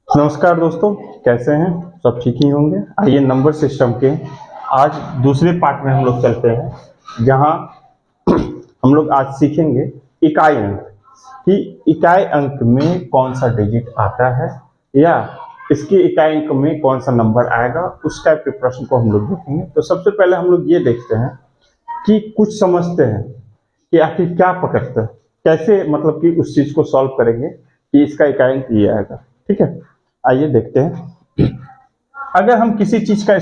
नमस्कार दोस्तों, कैसे हैं? सब ठीक ही होंगे। आइए नंबर सिस्टम के आज दूसरे पार्ट में हम लोग चलते हैं, जहां हम लोग आज सीखेंगे इकाई अंक कि इकाई अंक में कौन सा डिजिट आता है या इसके इकाई अंक में कौन सा नंबर आएगा, उस टाइप के प्रश्न को हम लोग देखेंगे। तो सबसे पहले हम लोग ये देखते हैं कि कुछ समझते हैं कि आखिर क्या पकड़ते हैं, कैसे मतलब कि उस चीज को सॉल्व करेंगे कि इसका इकाई अंक ये आएगा। ठीक है, आइए देखते हैं। अगर हम किसी चीज का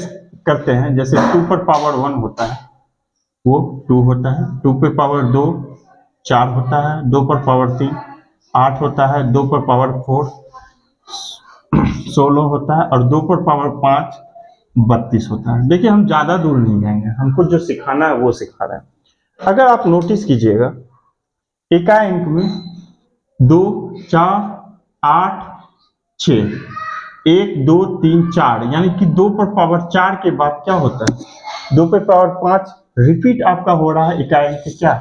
करते हैं, जैसे 2 पर पावर 1 होता है वो 2 होता है, 2 पर पावर 2 4 होता है, 2 पर पावर 3 8 होता है, 2 पर पावर 4 16 होता है और 2 पर पावर 5 32 होता है। देखिए, हम ज्यादा दूर नहीं जाएंगे, हमको जो सिखाना है वो सिखा रहे हैं। अगर आप नोटिस कीजिएगा, इकाई अंक में 2 4 8 6 1 2 3 4, यानी कि 2 पर पावर 4 के बाद क्या होता है 2 पर पावर 5 रिपीट आपका हो रहा है इकाई अंक क्या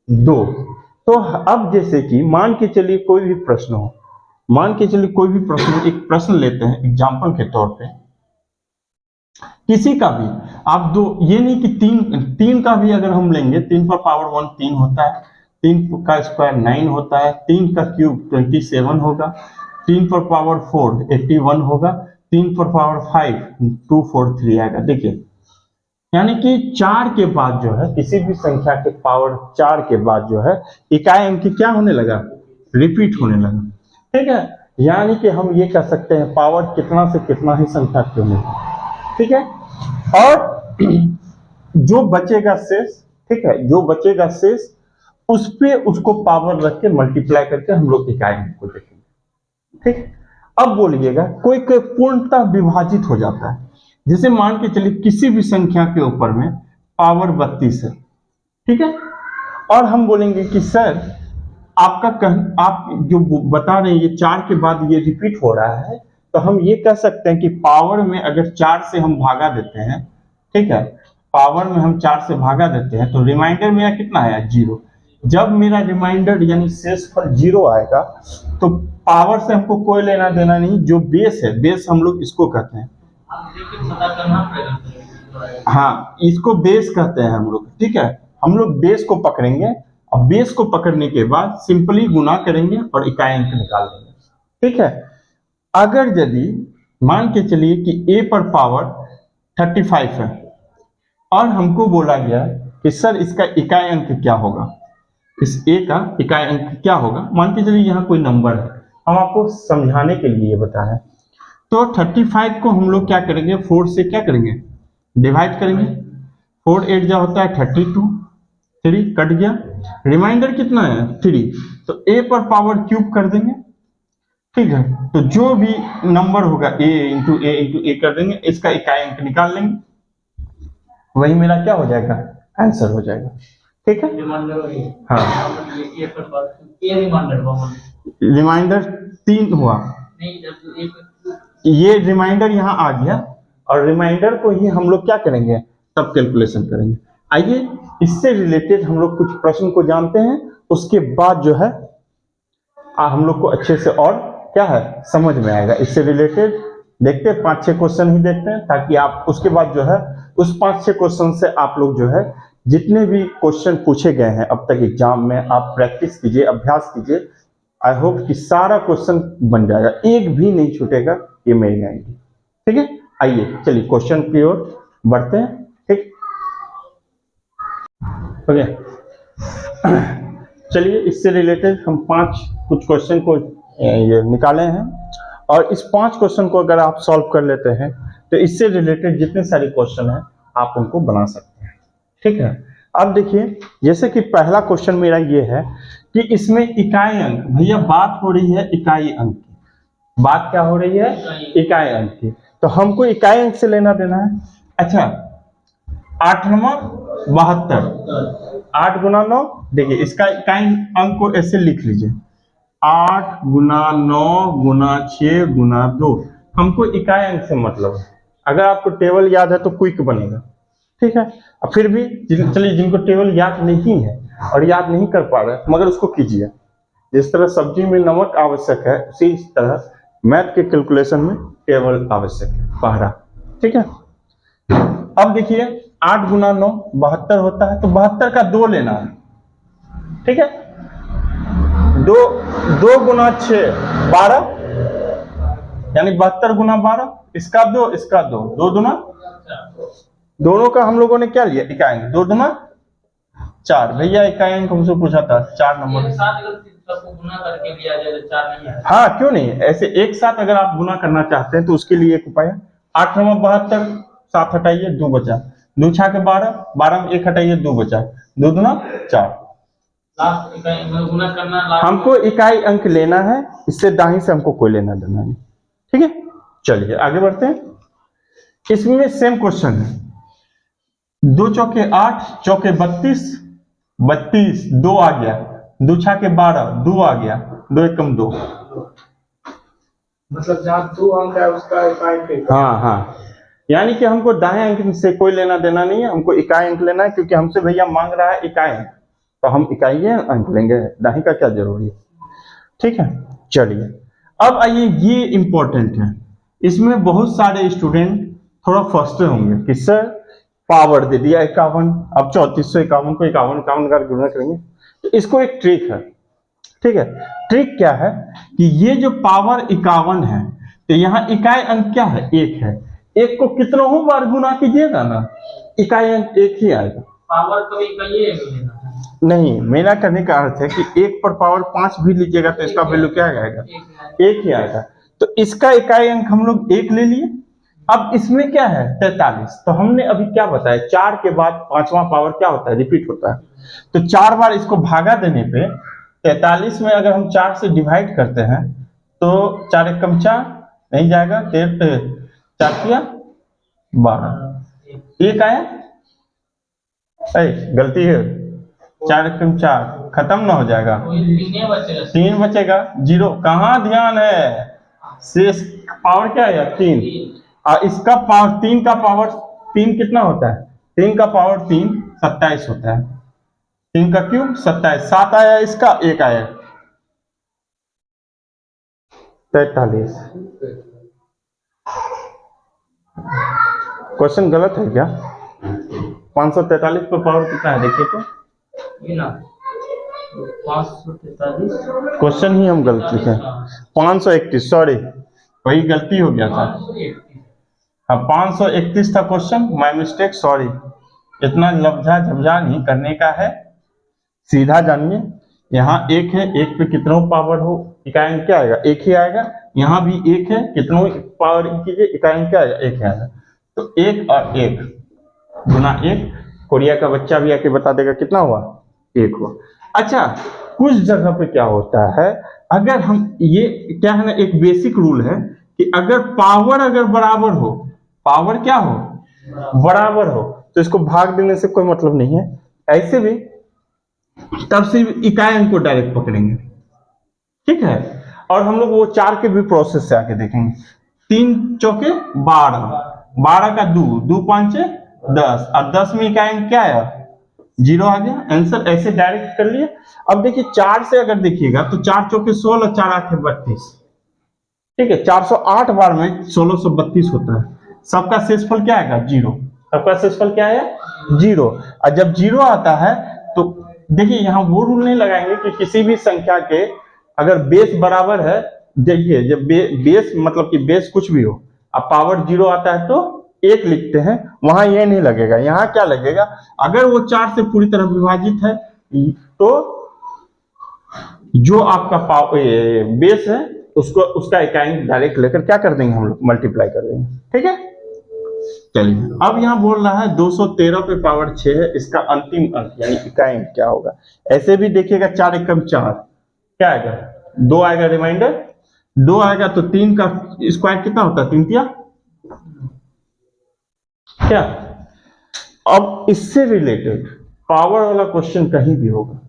2। तो अब जैसे कि मान के चलिए कोई भी प्रश्न हो, मान के चलिए कोई भी प्रश्न, एक प्रश्न लेते हैं एग्जाम्पल के तौर पे, किसी का भी आप दो, ये नहीं कि तीन का भी अगर हम लेंगे, 3 पर पावर 1 3 होता है, 3 का स्क्वायर 9 होता है, 3 का क्यूब 27 होगा, 3 पर पावर 4 81 होगा, 3 पर पावर 5 243 आएगा। देखिए, यानी कि 4 के बाद जो है, किसी भी संख्या के पावर 4 के बाद जो है इकाई अंक क्या होने लगा, रिपीट होने लगा। ठीक है, यानी कि हम ये कह सकते हैं पावर कितना से कितना ही संख्या क्यों नहीं। ठीक है, और जो बचेगा शेष, ठीक है, जो बचेगा शेष उस पे उसको पावर रख के मल्टीप्लाई करके हम लोग इकाई अंक को देखेंगे। ठीक, अब बोलिएगा कोई कोई पूर्णतः विभाजित हो जाता है, जैसे मान के चलिए किसी भी संख्या के ऊपर में पावर 32 है। ठीक है, और हम बोलेंगे कि सर आपका आप जो बता रहे हैं ये 4 के बाद ये रिपीट हो रहा है, तो हम ये कह सकते हैं कि पावर में अगर 4 से हम भागा देते हैं, ठीक है, पावर में हम 4 से भागा देते हैं तो रिमाइंडर मेरा कितना आया 0। जब मेरा रिमाइंडर यानी शेषफल 0 आएगा तो पावर से हमको कोई लेना देना नहीं, जो बेस है, बेस हम लोग इसको कहते हैं, हाँ, इसको बेस कहते हैं हम लोग। ठीक है, हम लोग बेस को पकड़ेंगे, अब बेस को पकड़ने के बाद सिंपली गुना करेंगे और इकाई अंक निकाल देंगे। ठीक है, अगर यदि मान के चलिए कि a पर पावर 35 है और हमको बोला गया कि सर इसका इकाई अंक क्या होगा, इस a का इकाई अंक क्या होगा, मान के चलिए यहाँ कोई नंबर है, हम आपको समझाने के लिए ये बता रहे हैं। तो 35 को हम लोग क्या करेंगे, 4 से क्या करेंगे, डिवाइड करेंगे। 4 8 जा होता है 32, 3 कट गया, रिमाइंडर कितना है 3, तो a पर पावर क्यूब कर देंगे। ठीक है, तो जो भी नंबर होगा a इंटू ए कर देंगे, इसका इकाई अंक निकाल लेंगे, वही मेरा क्या हो जाएगा, आंसर हो जाएगा। ठीक है, हाँ, रिमाइंडर 3 हुआ, ये रिमाइंडर यहाँ आ गया और रिमाइंडर को ही हम लोग क्या करेंगे, तब कैलकुलेशन करेंगे। आइए इससे रिलेटेड हम लोग कुछ प्रश्न को जानते हैं, उसके बाद जो है हम लोग को अच्छे से और क्या है समझ में आएगा। इससे रिलेटेड देखते हैं 5-6 क्वेश्चन ही देखते हैं, ताकि आप उसके बाद जो है उस 5-6 क्वेश्चन से आप लोग जो है जितने भी क्वेश्चन पूछे गए हैं अब तक एग्जाम में, आप प्रैक्टिस कीजिए, अभ्यास कीजिए। आई होप कि सारा क्वेश्चन बन जाएगा, एक भी नहीं छूटेगा, ये मेरी गारंटी। ठीक है, आइए चलिए क्वेश्चन की ओर बढ़ते हैं। ठीक, ओके, चलिए इससे रिलेटेड हम कुछ क्वेश्चन को ये निकाले हैं, और इस 5 क्वेश्चन को अगर आप सॉल्व कर लेते हैं तो इससे रिलेटेड जितने सारे क्वेश्चन हैं आप उनको बना सकते हैं। ठीक है, अब देखिए, जैसे कि पहला क्वेश्चन मेरा ये है कि इसमें इकाई अंक, भैया बात हो रही है इकाई अंक की, बात क्या हो रही है, इकाई अंक की, तो हमको इकाई अंक से लेना देना है। अच्छा, 8 9 72, 8 गुना 9, देखिए इसका इकाई अंक को ऐसे लिख लीजिए, 8 गुना 9 गुना 6 गुना 2, हमको इकाई अंक से मतलब है। अगर आपको टेबल याद है तो क्विक बनेगा। ठीक है, अब फिर भी चलिए जिनको टेबल याद नहीं है और याद नहीं कर पा रहे मगर उसको कीजिए, जिस तरह सब्जी में नमक आवश्यक है, उसी तरह मैथ के कैलकुलेशन में टेबल आवश्यक है, पहरा। ठीक है, अब देखिए 8 गुना 9 72 होता है, तो 72 का 2 लेना है। ठीक है, 2 गुना 6 12, यानी 72 गुना 12, इसका 2 इसका 2, 2 दुना, दोनों का हम लोगों ने क्या लिया, इकाई अंक, 2 दुना 4। भैया इकाई अंक हमसे पूछा था 4 नंबर, गुना करके लिया जाए तो 4 नहीं है। हाँ क्यों नहीं, ऐसे एक साथ अगर आप गुना करना चाहते हैं तो उसके लिए एक उपाय है। 8 नंबर 72, 7 हटाइए 2 बचा, 2 छा के 12, 12 में 1 हटाइए 2 बचा, 2 दुना 4। लास्ट इकाई गुना करना, हमको इकाई अंक लेना है, इससे दाही से हमको कोई लेना देना नहीं। ठीक है, चलिए आगे बढ़ते हैं। इसमें सेम क्वेश्चन है, 2 चौके 8, चौके 32, 32 2 आ गया, 2 छा के 12, 2 आ गया, 2 एकम 2, मतलब जहाँ 2 अंक है उसका इकाई अंक। हाँ हाँ, यानी कि हमको दाएं अंक से कोई लेना देना नहीं है, हमको इकाई अंक लेना है, क्योंकि हमसे भैया मांग रहा है इकाई अंक, तो हम इकाई अंक लेंगे, दाही का क्या जरूरी है। ठीक है, चलिए अब आइए, ये इंपॉर्टेंट है, इसमें बहुत सारे स्टूडेंट थोड़ा फर्स्टेड होंगे कि सर पावर दे दिया 51, अब 3451 को 51 का गुणा करेंगे, तो इसको एक ट्रिक है। ठीक है, ट्रिक क्या है कि ये जो पावर 51 है, तो यहाँ इकाई अंक क्या है, 1 है, 1 को कितनों बार गुना कीजिएगा ना, इकाई अंक 1 ही आएगा। पावर कभी इकाई लेना नहीं, मेरा करने का अर्थ है कि 1 पर पावर 5 भी लीजिएगा तो इसका वैल्यू क्या आएगा, 1 ही आएगा। तो इसका इकाई अंक हम लोग 1 ले लिए। अब इसमें क्या है 43, तो हमने अभी क्या बताया, 4 के बाद 5वां पावर क्या होता है, रिपीट होता है, तो 4 बार इसको भागा देने पे 43 में अगर हम 4 से डिवाइड करते हैं तो 4 एकम 4 नहीं जाएगा, 4 किया 12, 1 आया, गलती है, 4 एकम 4 खत्म ना हो जाएगा, 3 बचेगा, 0 कहाँ ध्यान है, शेष पावर क्या है 3, और इसका पावर 3 का पावर 3 कितना होता है, 3 का पावर 3 27 होता है, 3 का क्यूब 27, 7 आया, इसका 1 आया, 43। क्वेश्चन गलत है क्या, 543 पर पावर कितना है देखिए तो, ये ना 543 क्वेश्चन ही हम गलत लिखे, 531, सॉरी वही गलती हो गया था, हाँ 531 था क्वेश्चन, माय मिस्टेक, सॉरी। इतना लफ्जा झबझा नहीं करने का है, सीधा जानिए, यहाँ 1 है, 1 पे कितनों पावर हो, इकाई अंक क्या आएगा, 1 ही आएगा, यहाँ भी 1 है, कितनों पावर कीजिए, इकाई अंक क्या आएगा, 1 आएगा, तो 1 और 1 गुना 1, कोरिया का बच्चा भी आके बता देगा कितना हुआ, 1 हुआ। अच्छा, कुछ जगह पे क्या होता है, अगर हम ये क्या है ना, एक बेसिक रूल है कि अगर पावर अगर बराबर हो, पावर क्या हो, बराबर हो, तो इसको भाग देने से कोई मतलब नहीं है, ऐसे भी तब से इकाई अंक को डायरेक्ट पकड़ेंगे। ठीक है, और हम लोग वो 4 के भी प्रोसेस से आके देखेंगे, 3 चौके 12, 12 का 2, 2 5 10, और 10 में इकाई अंक क्या आया, 0 आ गया, आंसर ऐसे डायरेक्ट कर लिए। अब देखिए 4 से अगर देखिएगा तो 4 चौके 16, 4 8 32, ठीक है, 408 बार में 1632 होता है, सबका शेषफल क्या आएगा, 0, सबका शेषफल क्या है, 0, और जब 0 आता है तो देखिए यहाँ वो रूल नहीं लगाएंगे कि किसी भी संख्या के अगर बेस बराबर है, देखिए जब बेस मतलब कि बेस कुछ भी हो, अब पावर 0 आता है तो 1 लिखते हैं, वहां ये नहीं लगेगा, यहाँ क्या लगेगा, अगर वो 4 से पूरी तरह विभाजित है तो जो आपका बेस है उसको उसका इकाई डायरेक्ट लेकर क्या कर देंगे, हम लोग मल्टीप्लाई कर देंगे। ठीक है, चलिए अब यहाँ बोल रहा है 213 पे पावर 6 है, इसका अंतिम अंक यानी इकाई अंक क्या होगा, ऐसे भी देखिएगा 4 एकम 4 क्या आएगा, 2 आएगा, रिमाइंडर 2 आएगा, तो 3 का स्क्वायर कितना होता है, 3 तिया क्या। अब इससे रिलेटेड पावर वाला क्वेश्चन कहीं भी होगा,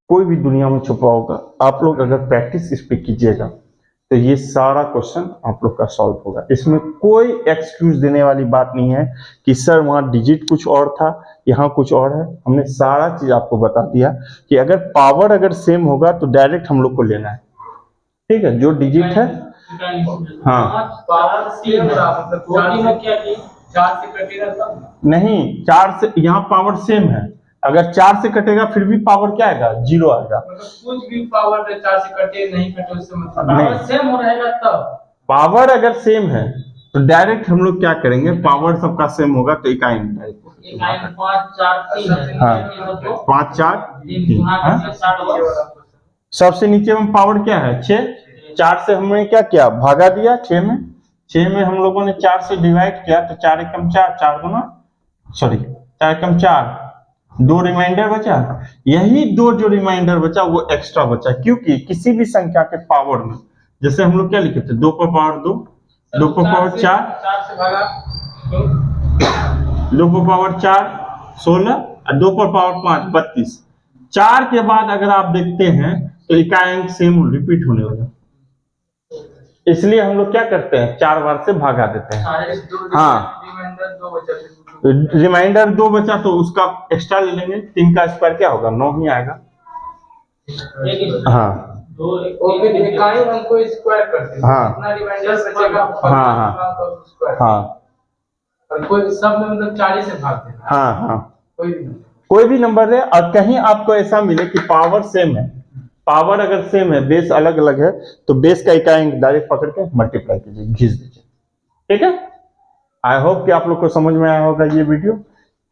कोई भी दुनिया में छुपा होगा, आप लोग अगर प्रैक्टिस इस पे कीजिएगा तो ये सारा क्वेश्चन आप लोग का सॉल्व होगा। इसमें कोई एक्सक्यूज देने वाली बात नहीं है कि सर वहाँ डिजिट कुछ और था, यहाँ कुछ और है। हमने सारा चीज आपको बता दिया कि अगर पावर अगर सेम होगा तो डायरेक्ट हम लोग को लेना है, ठीक है। जो डिजिट है, हाँ, पावर सेम रहा, मतलब चार में क्या की 4 से कटेगा तब नहीं 4 से, यहाँ पावर सेम है, अगर 4 से कटेगा फिर भी पावर क्या आएगा, 0 आएगा। मतलब कुछ भी पावर 4 से कटे नहीं कटे उससे मतलब नहीं। पावर सेम हो रहेगा तब। पावर अगर सेम है तो डायरेक्ट हम लोग क्या करेंगे, पावर सबका सेम होगा तो इकाई में डायरेक्ट 5 4 3 है। हाँ, 5 4 3, हाँ? 60 सबसे नीचे में पावर क्या है, 6। 4 से हमने क्या किया, भागा दिया 6 में। 6 में हम लोगों ने 4 से डिवाइड किया तो 4 एकम 4, 4 दूना, सॉरी 4 एकम 4, 2 रिमाइंडर बचा। यही 2 जो रिमाइंडर बचा वो एक्स्ट्रा बचा, क्योंकि किसी भी संख्या के पावर में, जैसे हम लोग क्या लिखे थे, 2 पर पावर 2, 2 पर पावर 4, 4 से भागा 2 पर पावर 4 16 और 2 पर पावर 5 32। 4 के बाद अगर आप देखते हैं तो इकाई अंक सेम रिपीट होने वाला, इसलिए हम लोग क्या करते हैं, 4 बार से भागा देते हैं। हाँ, रिमाइंडर 2 बचा तो उसका एक्स्ट्रा ले लेंगे, 3 का स्क्वायर क्या होगा, 9 ही आएगा। हाँ, इकाई हमको स्क्वायर करते हैं, हाँ, अपना रिमाइंडर बचेगा। हाँ, हाँ, हाँ, और कोई सब में मतलब 40 से भाग देना। हाँ, हाँ, कोई भी नंबर है। और कहीं आपको ऐसा मिले कि पावर सेम है, पावर अगर सेम है, बेस अलग अलग है, तो बेस का इकाई अंक डायरेक्ट पकड़ के मल्टीप्लाई कीजिए, घिस दीजिए, ठीक है। आई होप कि आप लोग को समझ में आया होगा ये वीडियो।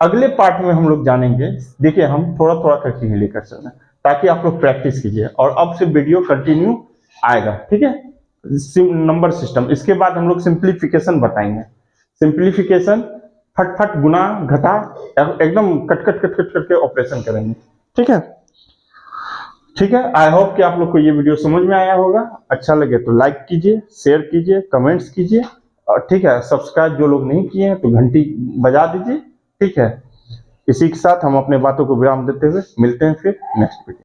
अगले पार्ट में हम लोग जानेंगे, देखिए हम थोड़ा थोड़ा करके ही लेकर चल रहे हैं ताकि आप लोग प्रैक्टिस कीजिए, और अब से वीडियो कंटिन्यू आएगा, ठीक है। नंबर सिस्टम, इसके बाद हम लोग सिंप्लीफिकेशन बताएंगे। सिंप्लीफिकेशन, फटफट गुना घटा, एकदम कट कट कट कट करके ऑपरेशन करेंगे, ठीक है। ठीक है, आई होप कि आप लोग को ये वीडियो समझ में आया होगा। अच्छा लगे तो लाइक कीजिए, शेयर कीजिए, कमेंट्स कीजिए, और ठीक है, सब्सक्राइब जो लोग नहीं किए हैं तो घंटी बजा दीजिए, ठीक है। इसी के साथ हम अपने बातों को विराम देते हुए मिलते हैं फिर नेक्स्ट वीडियो।